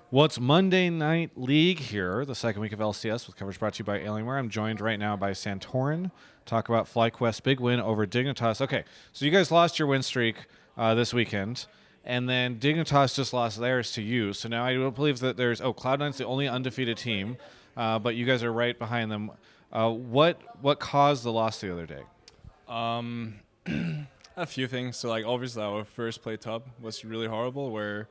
Well, it's Monday Night League here, the second week of LCS, with coverage brought to you by Alienware. I'm joined right now by Santorin. Talk about FlyQuest's big win over Dignitas. Okay, so you guys lost your win streak this weekend, and then Dignitas just lost theirs to you. So now I don't believe that there's Cloud9's the only undefeated team, but you guys are right behind them. What caused the loss the other day? A few things. So like obviously our first play top was really horrible where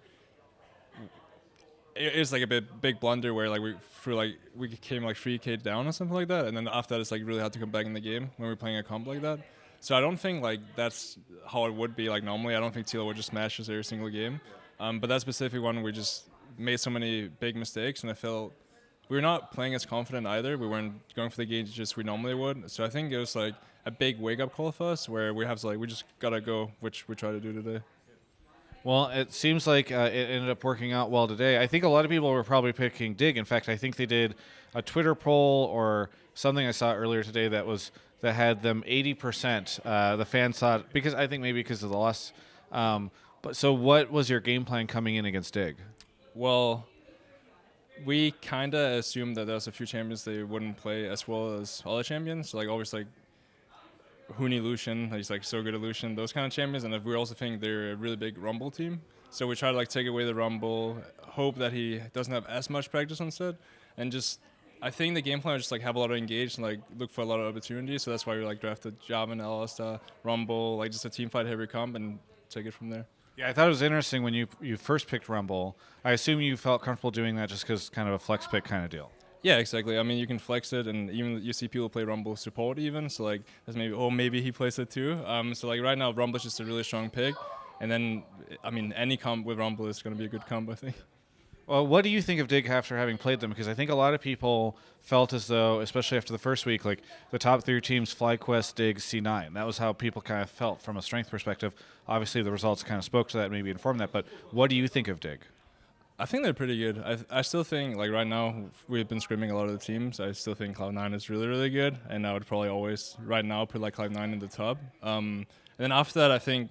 it was like a big blunder where like we came like 3k down or something like that, and then after that it's like really hard to come back in the game when we're playing a comp like that. So I don't think like that's how it would be like normally. I don't think Tila would just smash us every single game. But that specific one we just made so many big mistakes, and I felt we were not playing as confident either. We weren't going for the games just we normally would. So I think it was like a big wake up call for us where we have to like we just gotta go, which we try to do today. Well, it seems like it ended up working out well today. I think a lot of people were probably picking Dig. In fact, I think they did a Twitter poll or something I saw earlier today that had them 80%. The fans thought because I think maybe because of the loss. But so, what was your game plan coming in against Dig? Well, we kind of assumed that there was a few champions they wouldn't play as well as other champions. So like always like Huni Lucian, he's like so good at Lucian, those kind of champions. And we also think they're a really big Rumble team. So we try to like take away the Rumble, hope that he doesn't have as much practice on set, and just I think the game plan was just like have a lot of engaged and like look for a lot of opportunities. So that's why we like drafted Javan, Alasta, Rumble, like just a team fight heavy comp and take it from there. Yeah, I thought it was interesting when you first picked Rumble. I assume you felt comfortable doing that just because kind of a flex pick kind of deal. Yeah, exactly. I mean, you can flex it, and even you see people play Rumble support even. So like, there's maybe he plays it too. So like right now, Rumble is just a really strong pick, and then I mean, any comp with Rumble is going to be a good comp, I think. Well, what do you think of Dig after having played them? Because I think a lot of people felt as though, especially after the first week, like the top three teams, FlyQuest, Dig, C9. That was how people kind of felt from a strength perspective. Obviously, the results kind of spoke to that, maybe informed that. But what do you think of Dig? I think they're pretty good. I still think, like, right now, we've been scrimming a lot of the teams. I still think Cloud9 is really, really good. And I would probably always, right now, put, like, Cloud9 in the top. And then after that, I think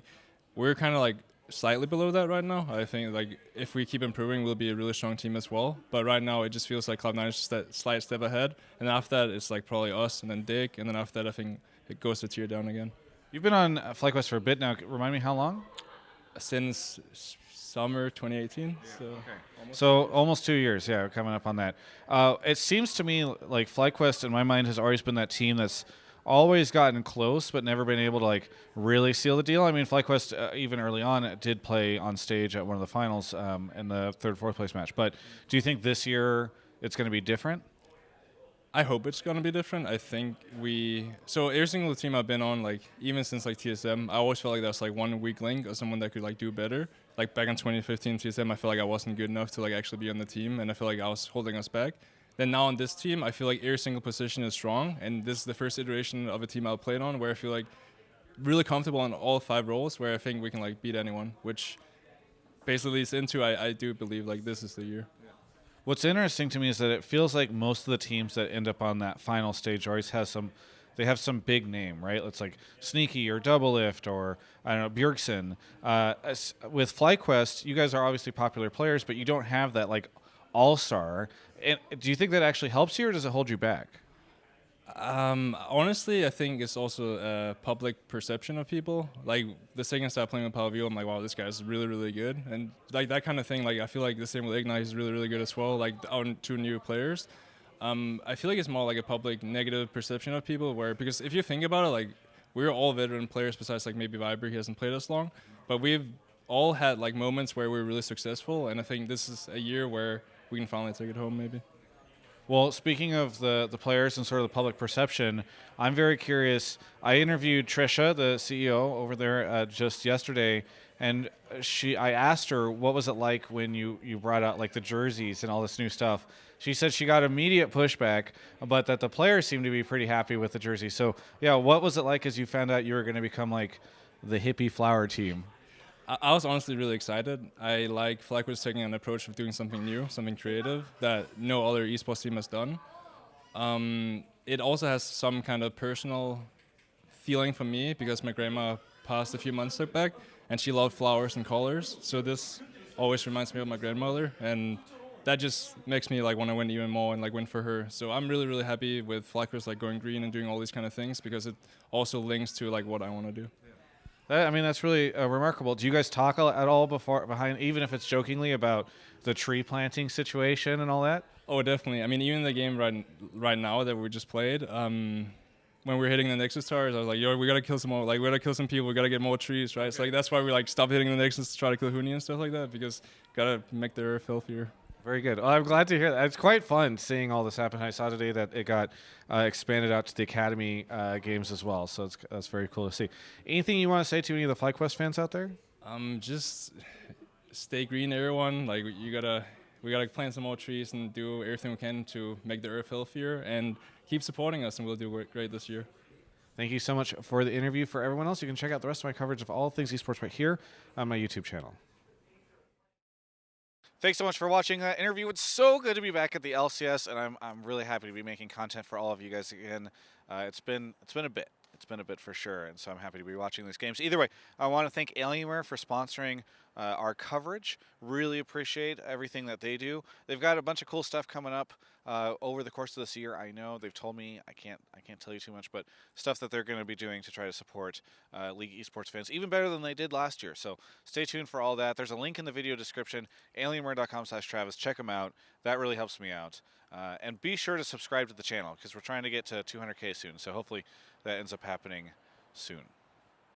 we're kind of, like, slightly below that right now. I think, like, if we keep improving, we'll be a really strong team as well. But right now, it just feels like Cloud9 is just that slight step ahead. And then after that, it's, like, probably us and then Dick. And then after that, I think it goes a tier down again. You've been on FlyQuest for a bit now. Remind me how long? Since summer 2018. So almost 2 years, yeah, we're coming up on that. It seems to me like FlyQuest, in my mind, has always been that team that's always gotten close but never been able to like really seal the deal. I mean, FlyQuest, even early on, did play on stage at one of the finals in the third, fourth place match. But do you think this year it's going to be different? I hope it's gonna be different. I think so every single team I've been on, like even since like TSM, I always felt like that's like one weak link or someone that could like do better. Like back in 2015 TSM, I felt like I wasn't good enough to like actually be on the team, and I feel like I was holding us back. Then now on this team, I feel like every single position is strong, and this is the first iteration of a team I've played on where I feel like really comfortable in all 5 roles, where I think we can like beat anyone, which basically leads into I do believe like this is the year. What's interesting to me is that it feels like most of the teams that end up on that final stage always they have some big name, right? It's like Sneaky or Double Lift or I don't know Bjergsen. With FlyQuest, you guys are obviously popular players, but you don't have that like all-star. And do you think that actually helps you, or does it hold you back? Honestly, I think it's also a public perception of people. Like the second I started playing with Pavio, I'm like, wow, this guy's really, really good, and like that kind of thing. Like I feel like the same with Ignite, he's really, really good as well. Like our 2 new players, I feel like it's more like a public negative perception of people. Where because if you think about it, like we're all veteran players besides like maybe Viber, he hasn't played us long, but we've all had like moments where we're really successful, and I think this is a year where we can finally take it home, maybe. Well, speaking of the players and sort of the public perception, I'm very curious. I interviewed Trisha, the CEO over there, just yesterday, and I asked her what was it like when you brought out like the jerseys and all this new stuff. She said she got immediate pushback, but that the players seemed to be pretty happy with the jersey. So, yeah, what was it like as you found out you were going to become like the hippie flower team? I was honestly really excited. I like FlyQuest taking an approach of doing something new, something creative that no other esports team has done. It also has some kind of personal feeling for me because my grandma passed a few months back, and she loved flowers and colors. So this always reminds me of my grandmother, and that just makes me like want to win even more and like win for her. So I'm really, really happy with FlyQuest's like going green and doing all these kind of things because it also links to like what I want to do. I mean, that's really remarkable. Do you guys talk at all behind, even if it's jokingly, about the tree planting situation and all that? Oh, definitely. I mean, even the game right now that we just played, when we were hitting the Nexus towers, I was like, yo, we gotta kill some more. Like, we gotta kill some people. We gotta get more trees, right? Okay. So like that's why we like stopped hitting the Nexus to try to kill Huni and stuff like that because gotta make the earth healthier. Very good. Well, I'm glad to hear that. It's quite fun seeing all this happen. I saw today that it got expanded out to the Academy games as well, so that's very cool to see. Anything you want to say to any of the FlyQuest fans out there? Just stay green, everyone. Like we gotta plant some more trees and do everything we can to make the earth healthier and keep supporting us, and we'll do great this year. Thank you so much for the interview. For everyone else, you can check out the rest of my coverage of all things esports right here on my YouTube channel. Thanks so much for watching that interview. It's so good to be back at the LCS, and I'm really happy to be making content for all of you guys again. It's been a bit. It's been a bit for sure, and so I'm happy to be watching these games. Either way, I want to thank Alienware for sponsoring our coverage. Really appreciate everything that they do. They've got a bunch of cool stuff coming up over the course of this year. I know they've told me, I can't tell you too much, but stuff that they're going to be doing to try to support League esports fans even better than they did last year. So stay tuned for all that. There's a link in the video description, alienware.com/Travis. Check them out. That really helps me out. And be sure to subscribe to the channel because we're trying to get to 200K soon. So hopefully that ends up happening soon.